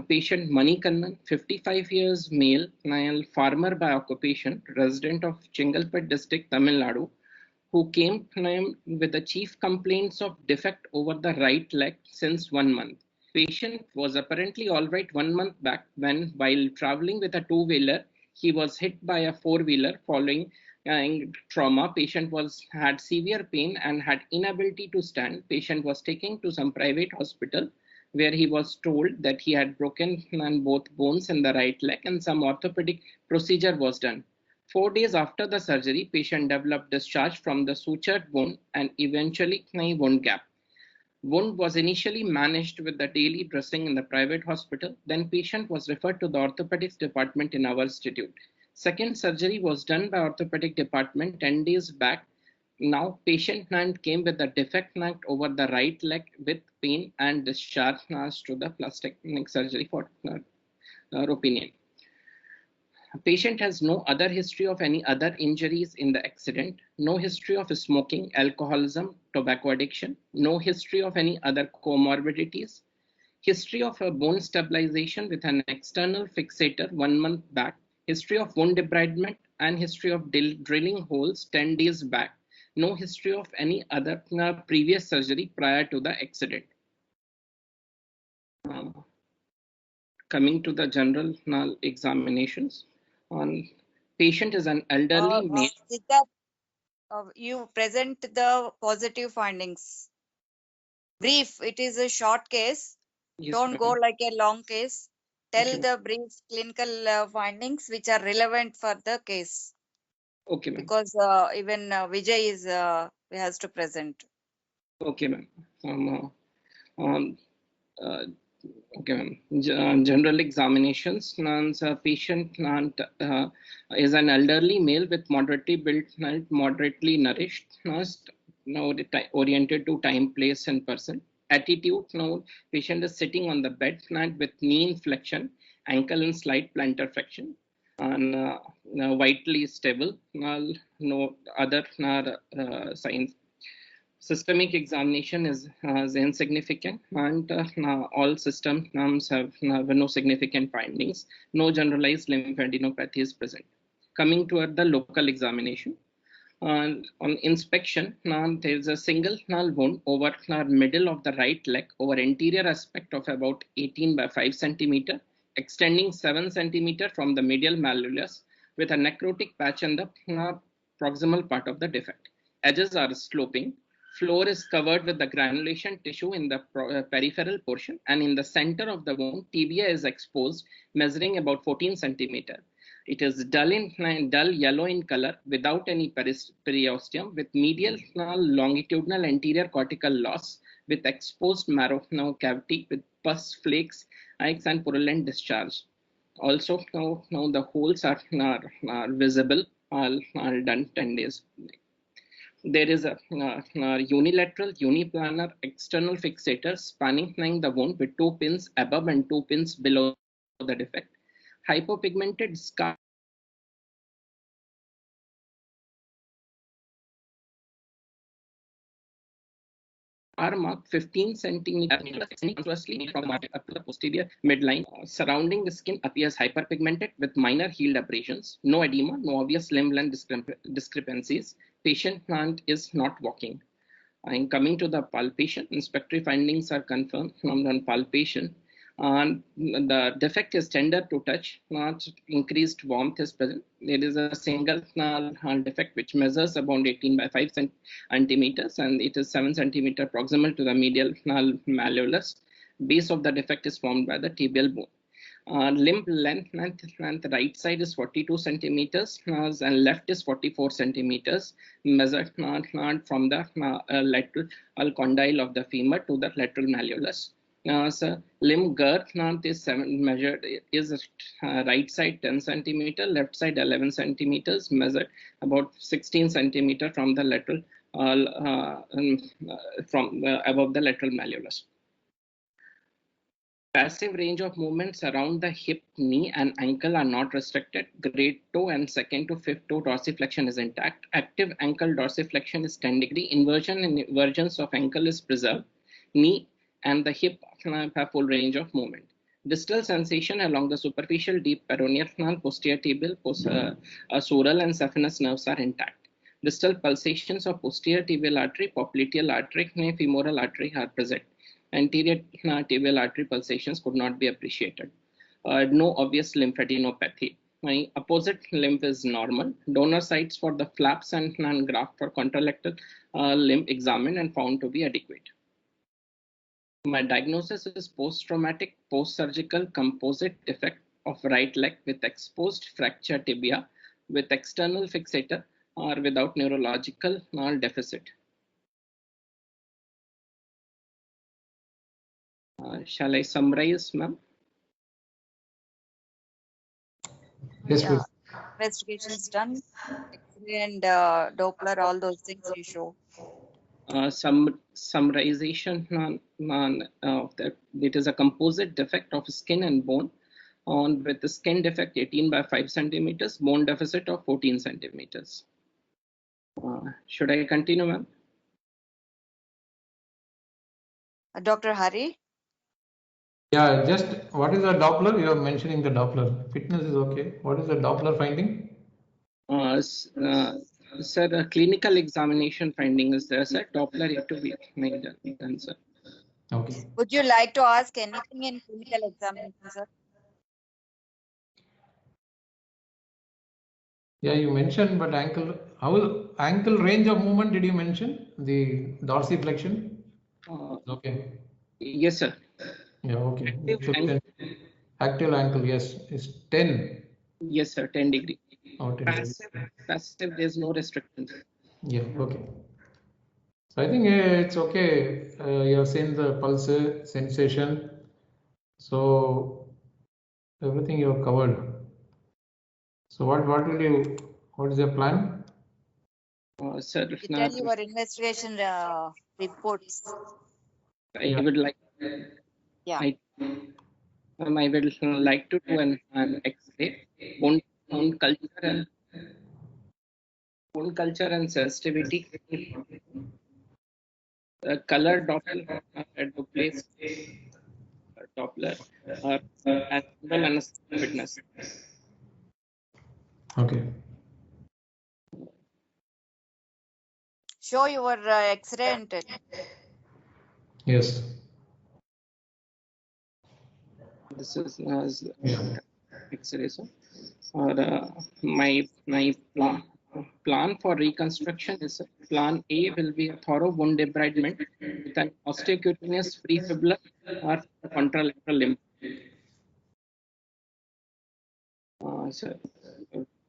patient Manikannan, 55 years, male, farmer by occupation, resident of Chengalpet district, Tamil Nadu, who came with the chief complaints of defect over the right leg since 1 month. Patient was apparently all right 1 month back when, while traveling with a two-wheeler, he was hit by a four-wheeler. Following trauma, patient had severe pain and had inability to stand. Patient was taken to some private hospital where he was told that he had broken both bones in the right leg and some orthopedic procedure was done. 4 days after the surgery, patient developed discharge from the sutured bone and eventually wound gap. Wound was initially managed with the daily dressing in the private hospital. Then patient was referred to the orthopedics department in our institute. Second surgery was done by orthopedic department 10 days back. Now patient came with a defect over the right leg with pain and discharge to the plastic surgery for opinion. Patient has no other history of any other injuries in the accident, no history of smoking, alcoholism, tobacco addiction, no history of any other comorbidities, history of a bone stabilization with an external fixator 1 month back, history of wound debridement, and history of drilling holes 10 days back, no history of any other previous surgery prior to the accident. Coming to the general examinations. Patient is an elderly male. You present the positive findings. Brief, it is a short case. Yes, don't go like a long case. Tell Okay. the brief clinical findings which are relevant for the case. Okay, ma'am. Because even Vijay is has to present. Okay, ma'am. Okay, ma'am. General examinations. Patient is an elderly male with moderately built, moderately nourished, oriented to time, place, and person. Attitude. Now, patient is sitting on the bed with knee inflection, ankle and slight plantar flexion, and vitally stable. No other signs. Systemic examination is insignificant, and all systems have no significant findings. No generalized lymphadenopathy is present. Coming toward the local examination, on inspection, there is a single wound over middle of the right leg over anterior aspect of about 18 by 5 centimeter, extending 7 centimeter from the medial malleolus with a necrotic patch in the proximal part of the defect. Edges are sloping. Floor is covered with the granulation tissue in the peripheral portion, and in the center of the wound, tibia is exposed, measuring about 14 centimeter. It is dull yellow in color without any periosteum, with medial longitudinal anterior cortical loss, with exposed marrow cavity with pus flakes, and purulent discharge. Also, now the holes are visible, are done 10 days. There is a unilateral uniplanar external fixator spanning the wound with 2 pins above and 2 pins below the defect. Hypopigmented scar mark 15 centimeters transversely from the up to the posterior midline. Surrounding the skin appears hyperpigmented with minor healed abrasions, no edema, no obvious limb length discrepancies. Patient is not walking. And coming to the palpation, inspectory findings are confirmed on palpation. And the defect is tender to touch, not increased warmth is present. There is a single defect which measures about 18 by 5 centimeters, and it is 7 centimeter proximal to the medial malleolus. Base of the defect is formed by the tibial bone. Limb length right side is 42 centimeters and left is 44 centimeters, measured from the lateral condyle of the femur to the lateral malleolus. So limb girth is measured is right side 10 centimeter, left side 11 centimeters, measured about 16 centimeter from the lateral from above the lateral malleolus. Passive range of movements around the hip, knee, and ankle are not restricted. Great toe and second to fifth toe dorsiflexion is intact. Active ankle dorsiflexion is 10 degree. Inversion and evergence of ankle is preserved. Knee and the hip have full range of movement. Distal sensation along the superficial deep peroneal canal, posterior tibial, sural and saphenous nerves are intact. Distal pulsations of posterior tibial artery, popliteal artery, and femoral artery are present. Anterior tibial artery pulsations could not be appreciated. No obvious lymphadenopathy. My opposite limb is normal. Donor sites for the flaps and graft for contralateral limb examined and found to be adequate. My diagnosis is post-traumatic, post-surgical composite defect of right leg with exposed fracture tibia with external fixator or without neurological deficit. Shall I summarize, ma'am? Yes, Yeah, please. investigation is done. X-ray and Doppler, all those things you show. Some summarization of that. It is a composite defect of skin and bone with the skin defect 18 by 5 centimeters, bone deficit of 14 centimeters. Should I continue, ma'am? Dr. Hari? Yeah, just what is the Doppler? You are mentioning the Doppler. Fitness is okay. What is the Doppler finding? Sir, a clinical examination finding is there, sir. Doppler yet to be made done, sir. Okay. Would you like to ask anything in clinical examination, sir? Yeah, you mentioned, but ankle range of movement did you mention? The dorsiflexion? Okay. Yes, sir. Yeah, okay. Active Active ankle, yes, is 10. Yes, sir, 10 degree. Oh, 10 degree. Passive, there's no restrictions. Yeah, okay. So I think it's okay. You have seen the pulse sensation. So everything you have covered. So what is your plan? Sir, You tell your investigation reports. I would like. Yeah. I would like to do an X-ray, bone culture and sensitivity, color Doppler, as well as fitness. Okay. Show your X-ray and test. Yes. This is Yeah. X-ray, sir. My plan for reconstruction is plan A will be a thorough wound debridement with an osteocutaneous prefibular or contralateral limb. So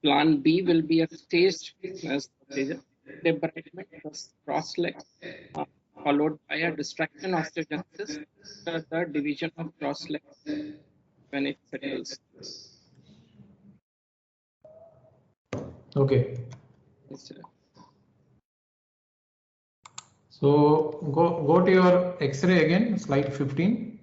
plan B will be a staged procedure, debridement of cross legs, followed by a distraction osteogenesis, the division of cross legs when it settles. Okay. Yes, sir. So go to your X-ray again, slide 15.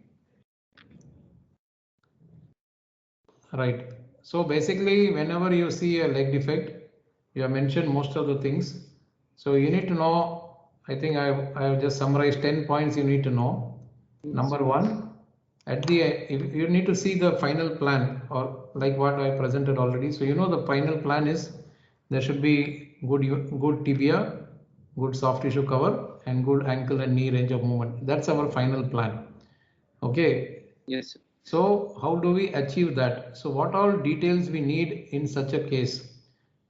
Right. So basically, whenever you see a leg defect, you have mentioned most of the things. So you need to know, I think I have just summarized 10 points you need to know. Number one, you need to see the final plan, or like what I presented already. So you know the final plan is there should be good tibia, good soft tissue cover, and good ankle and knee range of movement. That's our final plan. Okay. Yes, sir. So how do we achieve that? So what all details we need in such a case?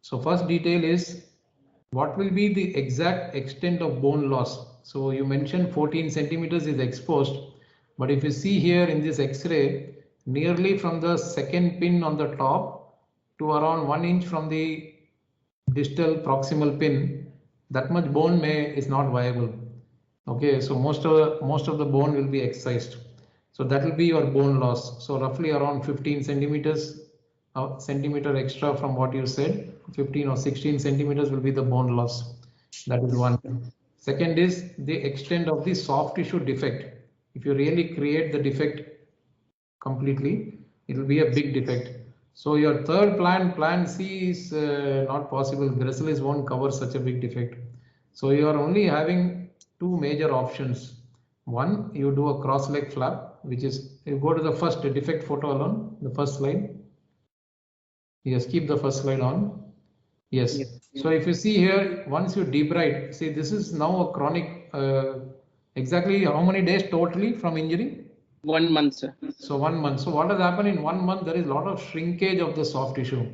So first detail is what will be the exact extent of bone loss. So you mentioned 14 centimeters is exposed, but if you see here in this X-ray, nearly from the second pin on the top to around 1 inch from the distal proximal pin, that much bone is not viable. Okay, so most of the bone will be excised. So that will be your bone loss. So roughly around 15 centimeters, centimeter extra from what you said, 15 or 16 centimeters will be the bone loss. That is one. Second is the extent of the soft tissue defect. If you really create the defect completely, it will be a big defect. So your third plan C is not possible. Gracilis won't cover such a big defect. So you are only having two major options. One, you do a cross leg flap, which is, you go to the first defect photo alone, the first slide. Yes, keep the first slide on. Yes. So if you see here, once you debride, see this is now a chronic, exactly how many days totally from injury? 1 month, sir. So 1 month. So what has happened in 1 month? There is a lot of shrinkage of the soft tissue.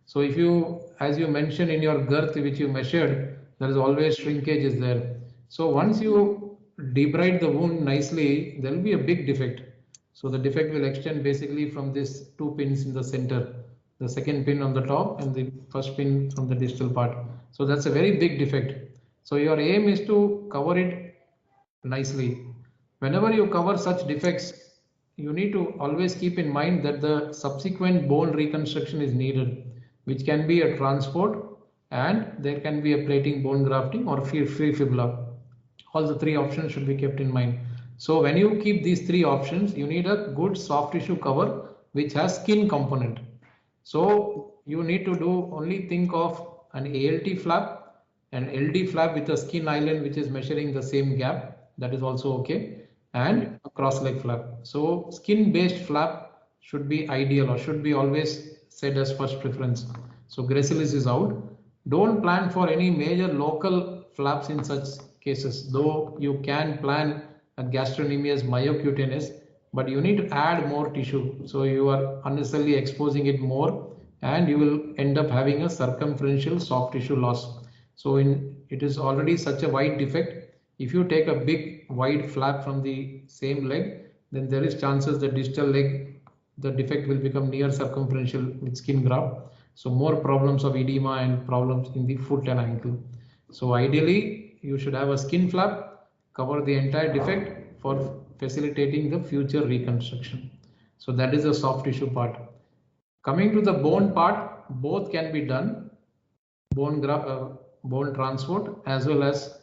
So if you, as you mentioned in your girth which you measured, there is always shrinkage is there. So once you debride the wound nicely, there will be a big defect. So the defect will extend basically from these 2 pins in the center, the second pin on the top and the first pin from the distal part. So that's a very big defect. So your aim is to cover it nicely. Whenever you cover such defects, you need to always keep in mind that the subsequent bone reconstruction is needed, which can be a transport and there can be a plating bone grafting or free fibula. All the 3 options should be kept in mind. So when you keep these 3 options, you need a good soft tissue cover which has skin component. So you need to do only think of an ALT flap, an LD flap with a skin island which is measuring the same gap, that is also okay, and a cross leg flap. So skin based flap should be ideal or should be always said as first preference. So gracilis is out. Don't plan for any major local flaps in such cases, though you can plan a gastrocnemius myocutaneous, but you need to add more tissue. So you are unnecessarily exposing it more and you will end up having a circumferential soft tissue loss. So it is already such a wide defect. If you take a big wide flap from the same leg, then there is chances the distal leg, the defect will become near circumferential with skin graft. So more problems of edema and problems in the foot and ankle. So ideally, you should have a skin flap, cover the entire defect for facilitating the future reconstruction. So that is the soft tissue part. Coming to the bone part, both can be done, bone transport as well as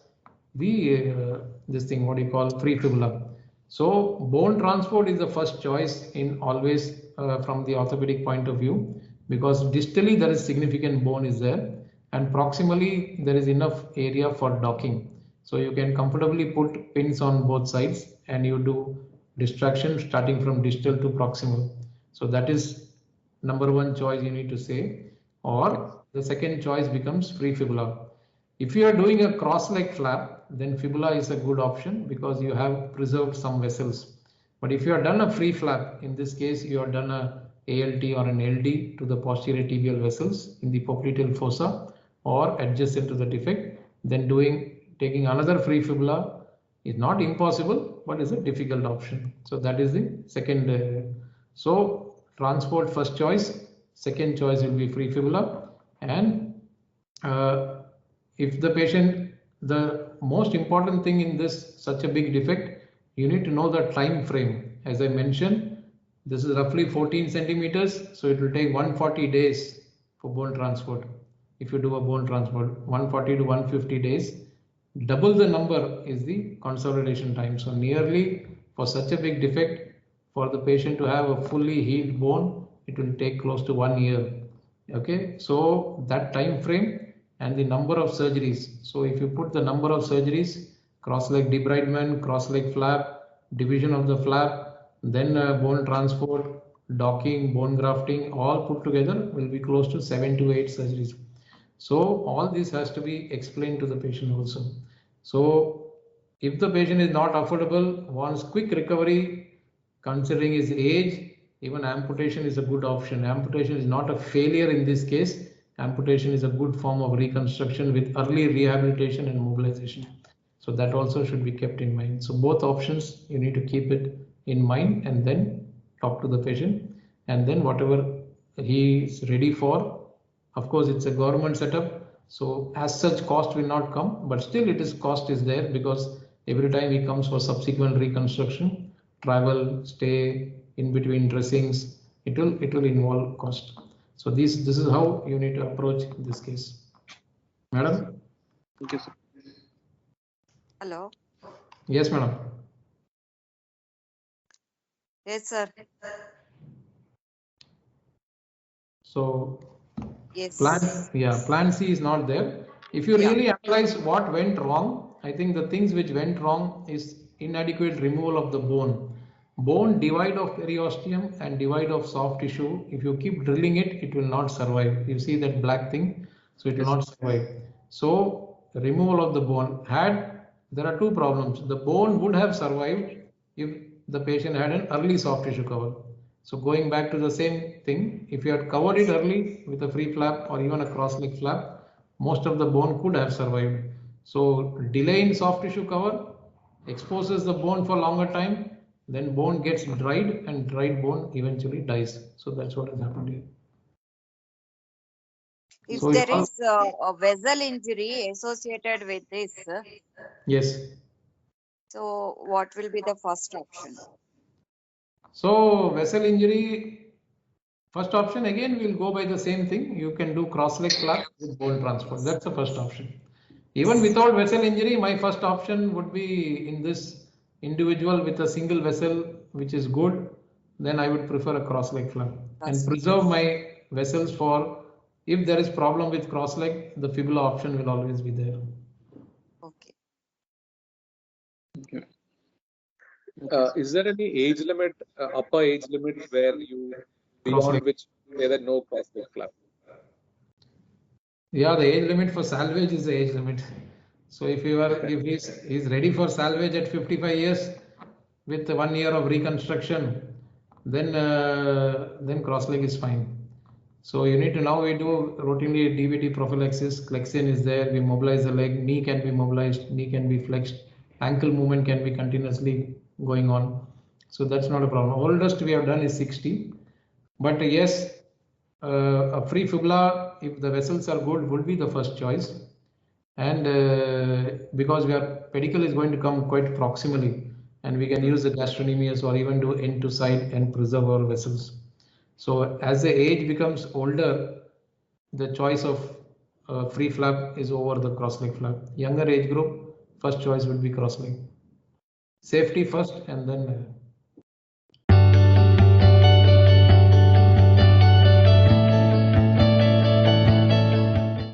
the this thing, what you call free fibula. So bone transport is the first choice in always from the orthopedic point of view, because distally there is significant bone is there and proximally there is enough area for docking. So you can comfortably put pins on both sides and you do distraction starting from distal to proximal. So that is number 1 choice you need to say, or the second choice becomes free fibula. If you are doing a cross leg flap, then fibula is a good option because you have preserved some vessels. But if you have done a free flap, in this case you have done a ALT or an LD to the posterior tibial vessels in the popliteal fossa or adjacent to the defect, then taking another free fibula is not impossible, but is a difficult option. So that is the second. So transport first choice, second choice will be free fibula, and if the patient, the most important thing in this such a big defect, you need to know the time frame. As I mentioned, this is roughly 14 centimeters, so it will take 140 days for bone transport. If you do a bone transport, 140 to 150 days, double the number is the consolidation time. So nearly for such a big defect, for the patient to have a fully healed bone, it will take close to 1 year. Okay, so that time frame and the number of surgeries. So if you put the number of surgeries, cross leg debridement, cross leg flap, division of the flap, then bone transport, docking, bone grafting, all put together will be close to 7 to 8 surgeries. So all this has to be explained to the patient also. So if the patient is not affordable, wants quick recovery, considering his age, even amputation is a good option. Amputation is not a failure in this case. Amputation is a good form of reconstruction with early rehabilitation and mobilization. So that also should be kept in mind. So both options, you need to keep it in mind and then talk to the patient, and then whatever he is ready for. Of course, it's a government setup, so as such cost will not come, but still cost is there because every time he comes for subsequent reconstruction, travel, stay, in between dressings, it will involve cost. So this is how you need to approach this case. Madam? Thank you, sir. Hello. Yes, madam. Yes, sir. So Yes. plan C is not there. If you really analyze what went wrong, I think the things which went wrong is inadequate removal of the bone divide of periosteum and divide of soft tissue. If you keep drilling it, it will not survive. You see that black thing, so it will not survive. So removal of the bone there are two problems. The bone would have survived if the patient had an early soft tissue cover. So going back to the same thing, if you had covered it early with a free flap or even a cross leg flap, most of the bone could have survived. So delay in soft tissue cover exposes the bone for longer time, then bone gets dried and dried bone eventually dies. So that's what has happened here. If So there is a vessel injury associated with this, yes. so what will be the first option? So vessel injury, first option again we'll go by the same thing. You can do cross leg flap with bone transfer. That's the first option. Even without vessel injury, my first option would be in this individual with a single vessel which is good. Then I would prefer a cross leg flap and preserve my vessels for if there is problem with cross leg, the fibula option will always be there. Okay. Is there any age limit, upper age limit where you beyond which say that no cross leg flap? Yeah, the age limit for salvage is the age limit. So if he's ready for salvage at 55 years with 1 year of reconstruction, then cross leg is fine. So you need to, now we do routinely DVT prophylaxis. Clexion is there. We mobilize the leg. Knee can be mobilized. Knee can be flexed. Ankle movement can be continuously going on. So that's not a problem. Oldest we have done is 60. But yes, a free fibula, if the vessels are good, would be the first choice. And because pedicle is going to come quite proximally, and we can use the gastrocnemius or even do end to side and preserve our vessels. So as the age becomes older, the choice of free flap is over the cross leg flap. Younger age group, first choice would be cross leg. Safety first and then